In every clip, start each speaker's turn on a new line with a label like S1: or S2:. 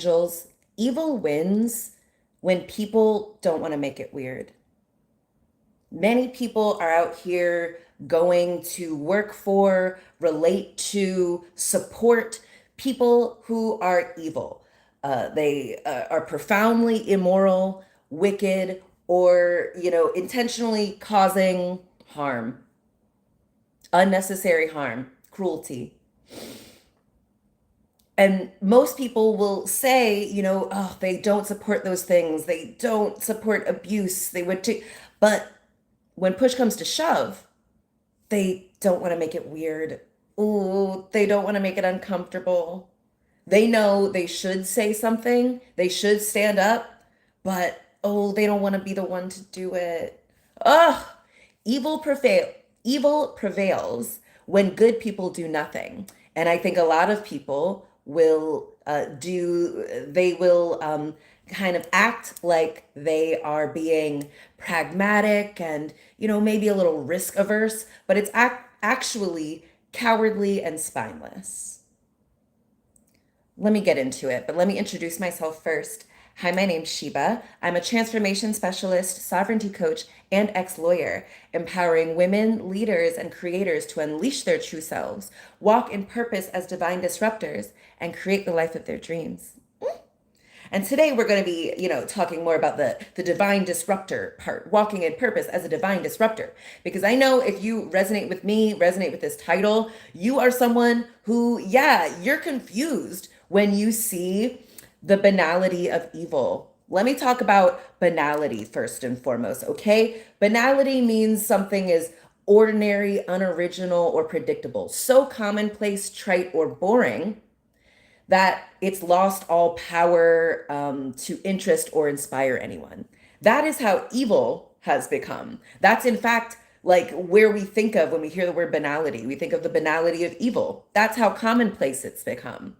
S1: angels, evil wins when people don't want to make it weird. Many people are out here going to work for, relate to, support people who are evil. They are profoundly immoral, wicked, or, intentionally causing harm, unnecessary harm, cruelty. And most people will say, oh, they don't support those things. They don't support abuse. They would take, but when push comes to shove, they don't want to make it weird. Ooh, they don't want to make it uncomfortable. They know they should say something, they should stand up, but oh, they don't want to be the one to do it. Ugh, evil prevail evil prevails when good people do nothing. And I think a lot of people will they will kind of act like they are being pragmatic and, maybe a little risk averse, but it's actually cowardly and spineless. Let me get into it, but let me introduce myself first. Hi, my name's Sheba. I'm a transformation specialist, sovereignty coach, and ex-lawyer, empowering women, leaders, and creators to unleash their true selves, walk in purpose as divine disruptors, and create the life of their dreams. And today we're going to be, talking more about the divine disruptor part, walking in purpose as a divine disruptor. Because I know if you resonate with me, resonate with this title, you are someone who, yeah, you're confused when you see the banality of evil. Let me talk about banality first and foremost, okay? Banality means something is ordinary, unoriginal, or predictable, so commonplace, trite, or boring that it's lost all power to interest or inspire anyone. That is how evil has become. That's in fact like where we think of when we hear the word banality. We think of the banality of evil. That's how commonplace it's become.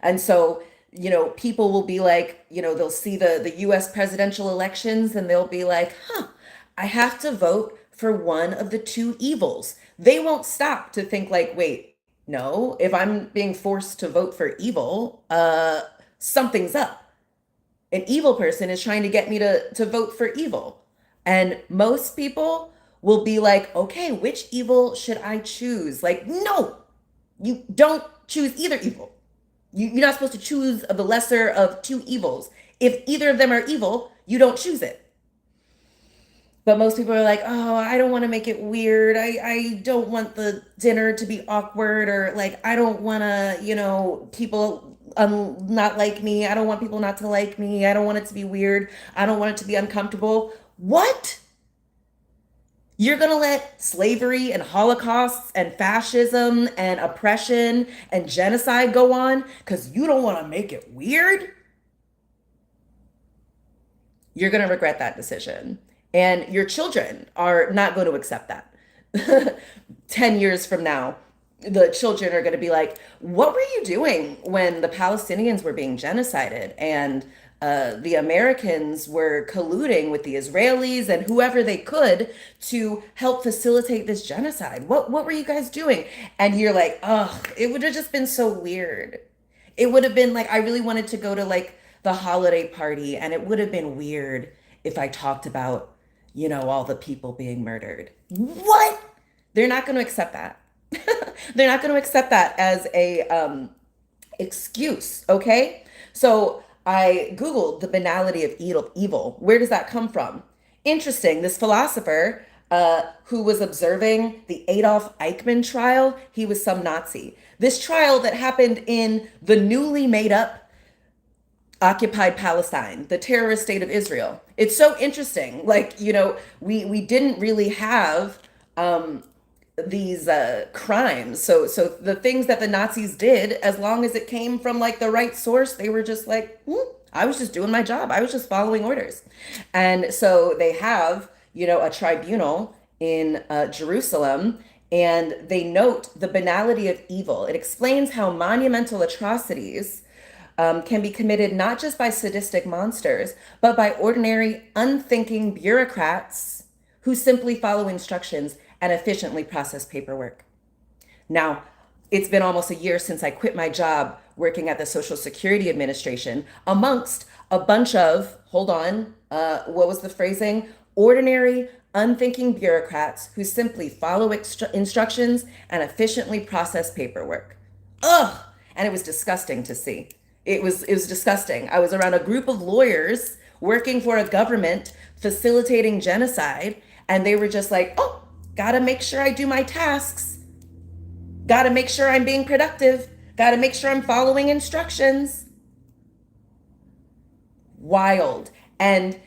S1: And so, people will be like, they'll see the US presidential elections and they'll be like, I have to vote for one of the two evils. They won't stop to think like, wait, no, if I'm being forced to vote for evil, something's up. An evil person is trying to get me to vote for evil. And most people will be like, okay, which evil should I choose? Like, no, you don't choose either evil. You're not supposed to choose the lesser of two evils. If either of them are evil, you don't choose it. But most people are like, oh, I don't want to make it weird. I don't want the dinner to be awkward, or like, I don't want to, people not like me. I don't want people not to like me. I don't want it to be weird. I don't want it to be uncomfortable. What? You're going to let slavery and holocausts and fascism and oppression and genocide go on because you don't want to make it weird? You're going to regret that decision. And your children are not going to accept that. 10 years from now, the children are going to be like, what were you doing when the Palestinians were being genocided and the Americans were colluding with the Israelis and whoever they could to help facilitate this genocide? What were you guys doing? And you're like, oh, it would have just been so weird. It would have been like, I really wanted to go to like the holiday party, and it would have been weird if I talked about, all the people being murdered. What? They're not going to accept that. They're not going to accept that as a excuse, okay? So I Googled the banality of evil. Where does that come from? Interesting. This philosopher who was observing the Adolf Eichmann trial, he was some Nazi. This trial that happened in the newly made up occupied Palestine, the terrorist state of Israel. It's so interesting. Like, we didn't really have these crimes. So the things that the Nazis did, as long as it came from like the right source, they were just like, I was just doing my job. I was just following orders. And so they have, a tribunal in Jerusalem, and they note the banality of evil. It explains how monumental atrocities can be committed not just by sadistic monsters, but by ordinary, unthinking bureaucrats who simply follow instructions and efficiently process paperwork. Now, It's been almost a year since I quit my job working at the Social Security Administration amongst a bunch of, hold on, what was the phrasing? Ordinary, unthinking bureaucrats who simply follow instructions and efficiently process paperwork. Ugh! And it was disgusting to see. It was disgusting. I was around a group of lawyers working for a government facilitating genocide, and they were just like, oh, gotta make sure I do my tasks. Gotta make sure I'm being productive. Gotta make sure I'm following instructions. Wild. And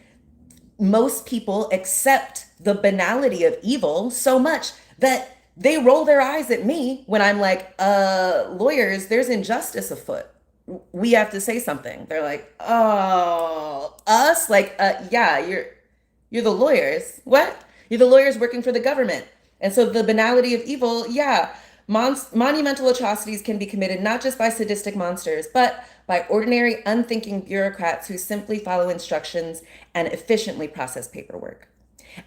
S1: most people accept the banality of evil so much that they roll their eyes at me when I'm like, lawyers, there's injustice afoot. We have to say something. They're like, oh, us? Like, yeah, you're the lawyers. What? You're the lawyers working for the government. And so the banality of evil, yeah, monumental atrocities can be committed not just by sadistic monsters, but by ordinary, unthinking bureaucrats who simply follow instructions and efficiently process paperwork.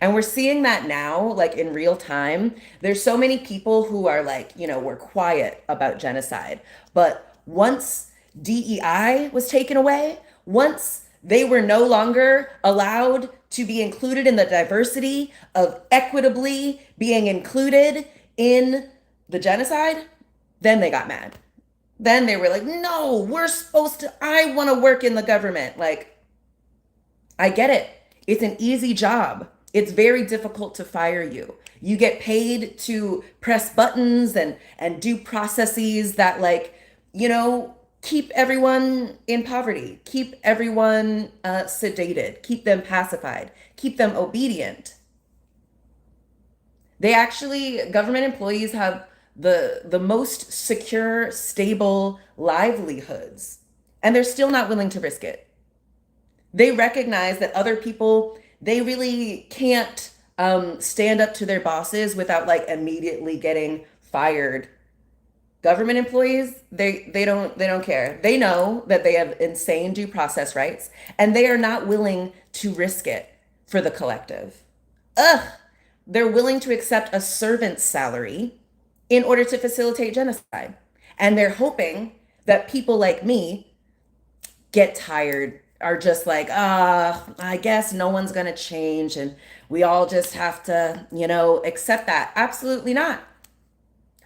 S1: And we're seeing that now, like in real time. There's so many people who are like, we're quiet about genocide. But once DEI was taken away, once they were no longer allowed to be included in the diversity of equitably being included in the genocide, then they got mad. Then they were like, no, we're supposed to, I want to work in the government. Like, I get it. It's an easy job. It's very difficult to fire you. You get paid to press buttons and do processes that, like, keep everyone in poverty, keep everyone sedated, keep them pacified, keep them obedient. Government employees have the most secure, stable livelihoods, and they're still not willing to risk it. They recognize that other people, they really can't stand up to their bosses without like immediately getting fired. Government employees, they don't care. They know that they have insane due process rights, and they are not willing to risk it for the collective. Ugh, they're willing to accept a servant's salary in order to facilitate genocide. And they're hoping that people like me get tired, are just like, I guess no one's gonna change and we all just have to, accept that. Absolutely not.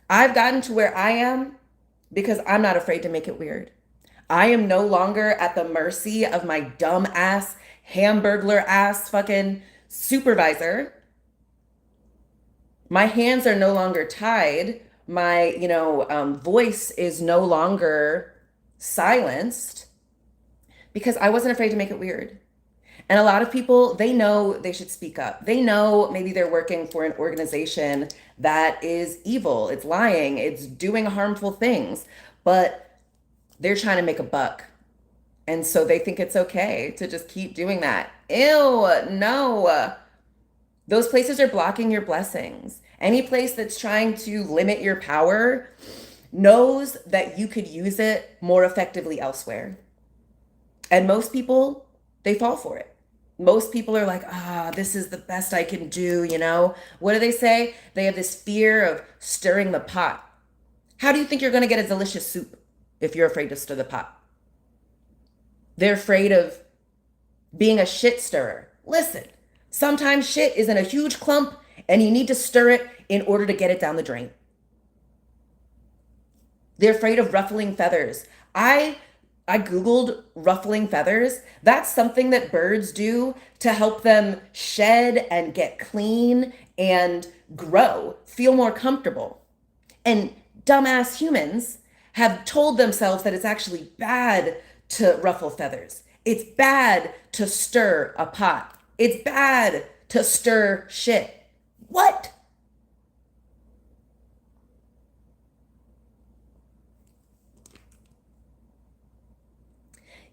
S1: I've gotten to where I am because I'm not afraid to make it weird. I am no longer at the mercy of my dumb ass, hamburglar ass fucking supervisor. My hands are no longer tied. My, voice is no longer silenced because I wasn't afraid to make it weird. And a lot of people, they know they should speak up. They know maybe they're working for an organization that is evil, it's lying, it's doing harmful things, but they're trying to make a buck. And so they think it's okay to just keep doing that. Ew, no. Those places are blocking your blessings. Any place that's trying to limit your power knows that you could use it more effectively elsewhere. And most people, they fall for it. Most people are like, this is the best I can do, What do they say? They have this fear of stirring the pot. How do you think you're going to get a delicious soup if you're afraid to stir the pot? They're afraid of being a shit stirrer. Listen, sometimes shit is in a huge clump and you need to stir it in order to get it down the drain. They're afraid of ruffling feathers. I Googled ruffling feathers. That's something that birds do to help them shed and get clean and grow, feel more comfortable. And dumbass humans have told themselves that it's actually bad to ruffle feathers. It's bad to stir a pot. It's bad to stir shit. What?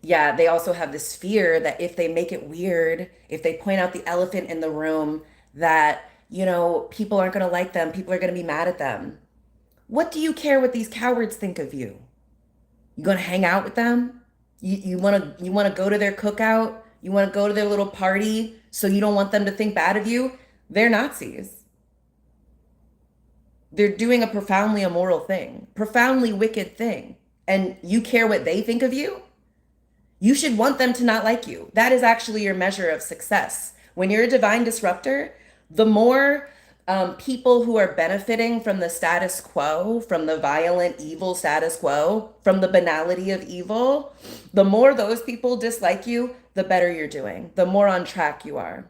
S1: Yeah, they also have this fear that if they make it weird, if they point out the elephant in the room, that, people aren't going to like them, people are going to be mad at them. What do you care what these cowards think of you? You going to hang out with them? You want to go to their cookout? You want to go to their little party so you don't want them to think bad of you? They're Nazis. They're doing a profoundly immoral thing, profoundly wicked thing. And you care what they think of you? You should want them to not like you. That is actually your measure of success. When you're a divine disruptor, the more people who are benefiting from the status quo, from the violent, evil status quo, from the banality of evil, the more those people dislike you, the better you're doing, the more on track you are.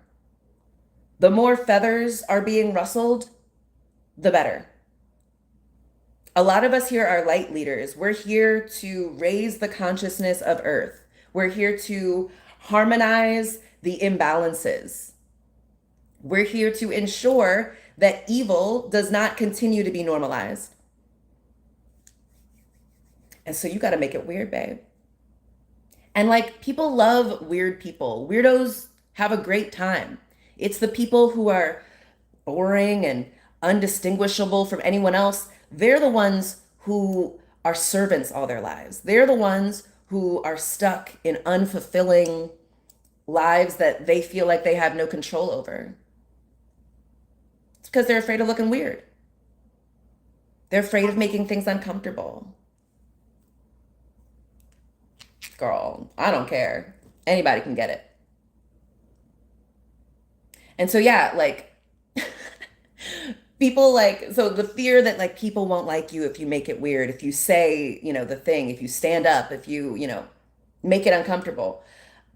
S1: The more feathers are being rustled, the better. A lot of us here are light leaders. We're here to raise the consciousness of Earth. We're here to harmonize the imbalances. We're here to ensure that evil does not continue to be normalized. And so you got to make it weird, babe. And like, people love weird people. Weirdos have a great time. It's the people who are boring and undistinguishable from anyone else. They're the ones who are servants all their lives. They're the ones who are stuck in unfulfilling lives that they feel like they have no control over. It's because they're afraid of looking weird. They're afraid of making things uncomfortable. Girl, I don't care. Anybody can get it. And so, yeah, like, people like, so the fear that like people won't like you if you make it weird, if you say, the thing, if you stand up, if you, make it uncomfortable.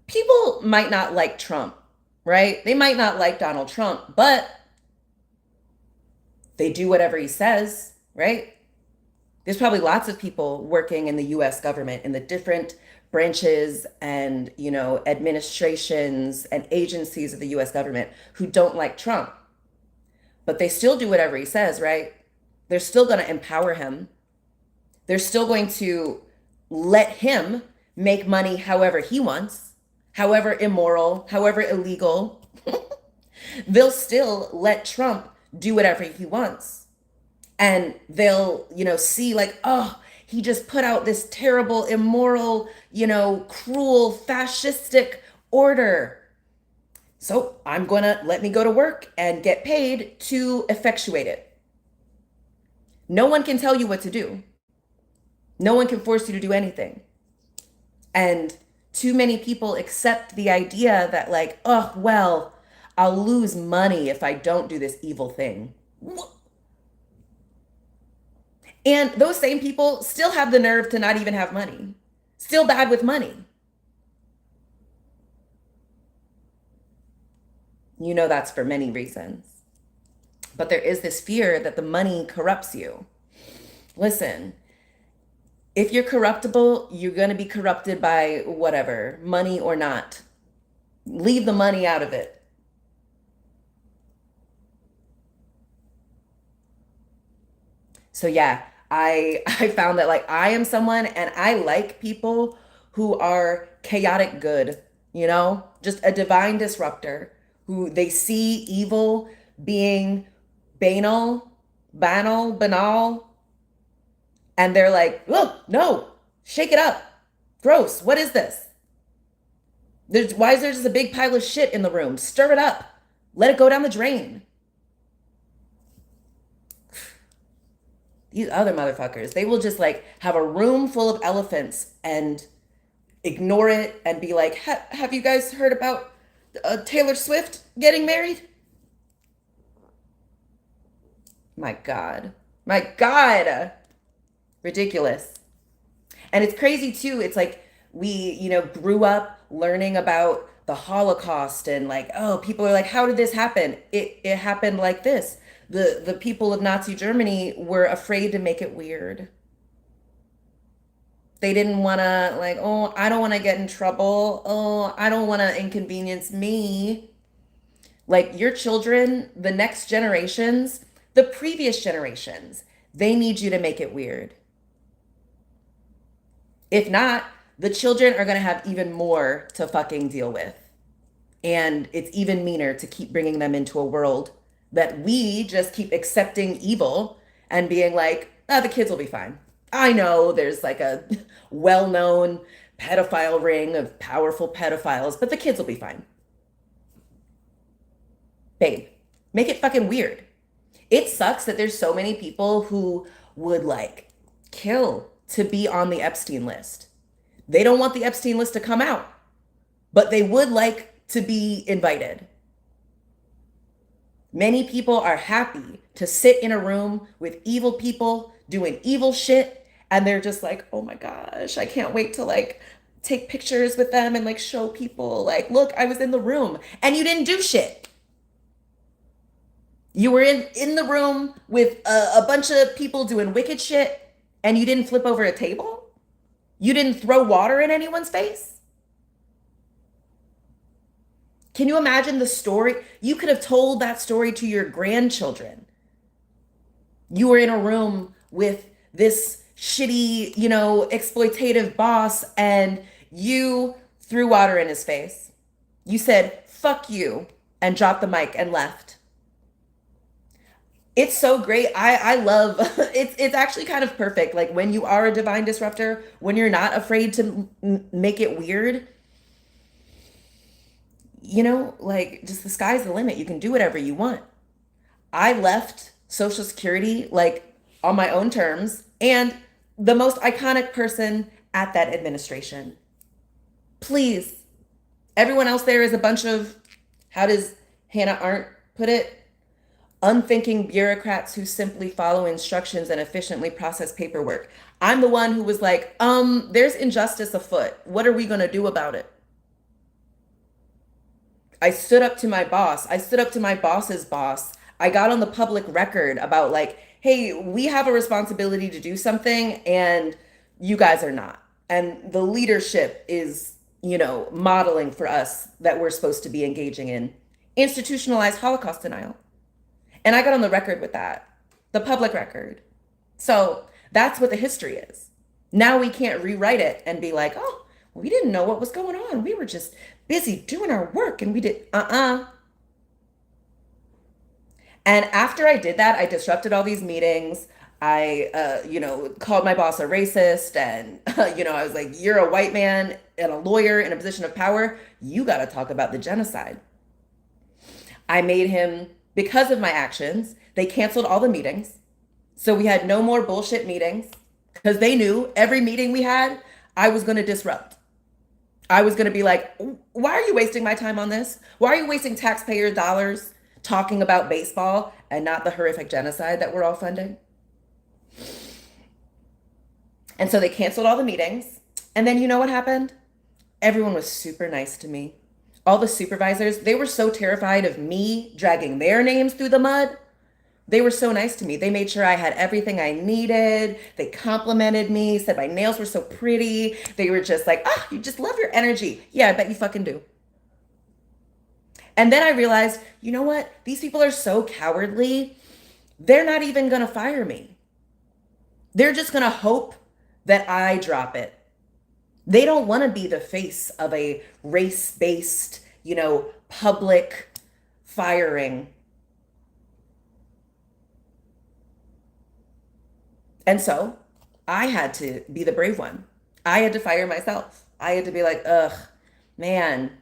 S1: People might not like Trump, right? They might not like Donald Trump, but they do whatever he says, right? There's probably lots of people working in the US government in the different branches and, administrations and agencies of the US government who don't like Trump. But they still do whatever he says, right? They're still going to empower him. They're still going to let him make money however he wants, however immoral, however illegal. They'll still let Trump do whatever he wants. And they'll, see like, oh, he just put out this terrible, immoral, cruel, fascistic order. So I'm going to let me go to work and get paid to effectuate it. No one can tell you what to do. No one can force you to do anything. And too many people accept the idea that like, oh, well, I'll lose money if I don't do this evil thing. And those same people still have the nerve to not even have money. Still bad with money. That's for many reasons. But there is this fear that the money corrupts you. Listen, if you're corruptible, you're going to be corrupted by whatever, money or not. Leave the money out of it. So yeah, I found that like I am someone and I like people who are chaotic good, just a divine disruptor who they see evil being banal, and they're like, oh, no, shake it up. Gross. What is this? Why is there just a big pile of shit in the room? Stir it up. Let it go down the drain. These other motherfuckers, they will just like have a room full of elephants and ignore it and be like, have you guys heard about Taylor Swift getting married? My God. Ridiculous. And it's crazy too. It's like we, grew up learning about the Holocaust and like, oh, people are like, how did this happen? It happened like this. The people of Nazi Germany were afraid to make it weird. They didn't want to like, oh, I don't want to get in trouble. Oh, I don't want to inconvenience me. Like your children, the next generations, the previous generations, they need you to make it weird. If not, the children are going to have even more to fucking deal with. And it's even meaner to keep bringing them into a world that we just keep accepting evil and being like, oh, the kids will be fine. I know there's like a well-known pedophile ring of powerful pedophiles, but the kids will be fine. Babe, make it fucking weird. It sucks that there's so many people who would like kill to be on the Epstein list. They don't want the Epstein list to come out, but they would like to be invited. Many people are happy to sit in a room with evil people doing evil shit, and they're just like, oh my gosh, I can't wait to like take pictures with them and like show people, like, look, I was in the room. And you didn't do shit. You were in the room with a bunch of people doing wicked shit, and you didn't flip over a table? You didn't throw water in anyone's face? Can you imagine the story? You could have told that story to your grandchildren. You were in a room with this shitty, exploitative boss, and you threw water in his face. You said, fuck you, and dropped the mic and left. It's so great. I love it's actually kind of perfect. Like when you are a divine disruptor, when you're not afraid to make it weird, like just the sky's the limit. You can do whatever you want. I left Social Security like on my own terms, and the most iconic person at that administration. Please, everyone else there is a bunch of, how does Hannah Arendt put it? Unthinking bureaucrats who simply follow instructions and efficiently process paperwork. I'm the one who was like, there's injustice afoot. What are we going to do about it? I stood up to my boss. I stood up to my boss's boss. I got on the public record about like, hey, we have a responsibility to do something and you guys are not. And the leadership is, modeling for us that we're supposed to be engaging in institutionalized Holocaust denial. And I got on the record with that, the public record. So that's what the history is. Now we can't rewrite it and be like, oh, we didn't know what was going on. We were just busy doing our work and we did, And after I did that, I disrupted all these meetings. I, called my boss a racist and, I was like, you're a white man and a lawyer in a position of power. You got to talk about the genocide. I made him, because of my actions, they canceled all the meetings. So we had no more bullshit meetings because they knew every meeting we had, I was going to disrupt. I was going to be like, why are you wasting my time on this? Why are you wasting taxpayer dollars talking about baseball and not the horrific genocide that we're all funding? And so they canceled all the meetings. And then you know what happened? Everyone was super nice to me. All the supervisors, they were so terrified of me dragging their names through the mud. They were so nice to me. They made sure I had everything I needed. They complimented me, said my nails were so pretty. They were just like, oh, you just love your energy. Yeah, I bet you fucking do. And then I realized, you know what? These people are so cowardly. They're not even going to fire me. They're just going to hope that I drop it. They don't want to be the face of a race-based, public firing. And so I had to be the brave one. I had to fire myself. I had to be like, ugh, man,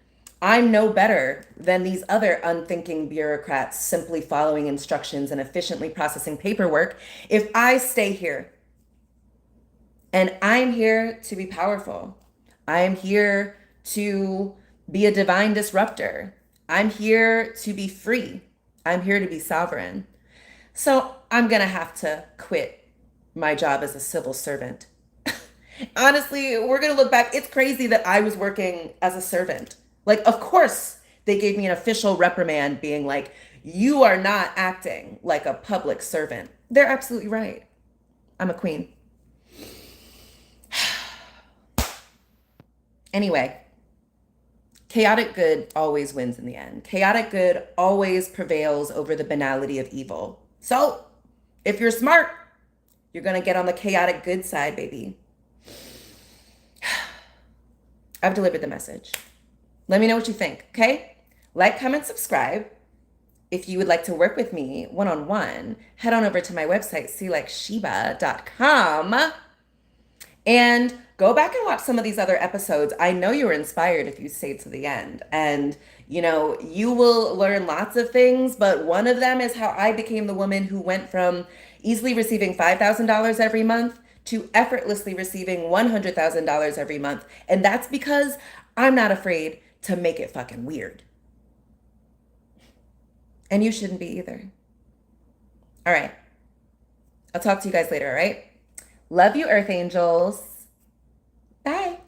S1: I'm no better than these other unthinking bureaucrats simply following instructions and efficiently processing paperwork if I stay here. And I'm here to be powerful. I'm here to be a divine disruptor. I'm here to be free. I'm here to be sovereign. So I'm going to have to quit my job as a civil servant. Honestly, we're going to look back. It's crazy that I was working as a servant. Like, of course, they gave me an official reprimand being like, you are not acting like a public servant. They're absolutely right. I'm a queen. Anyway, chaotic good always wins in the end. Chaotic good always prevails over the banality of evil. So if you're smart, you're going to get on the chaotic good side, baby. I've delivered the message. Let me know what you think, okay? Like, comment, subscribe. If you would like to work with me one-on-one, head on over to my website, seelikesheba.com. And Go back and watch some of these other episodes. I know you were inspired if you stayed to the end. And, you will learn lots of things, but one of them is how I became the woman who went from easily receiving $5,000 every month to effortlessly receiving $100,000 every month. And that's because I'm not afraid to make it fucking weird. And you shouldn't be either. All right. I'll talk to you guys later, all right? Love you, Earth Angels. Bye.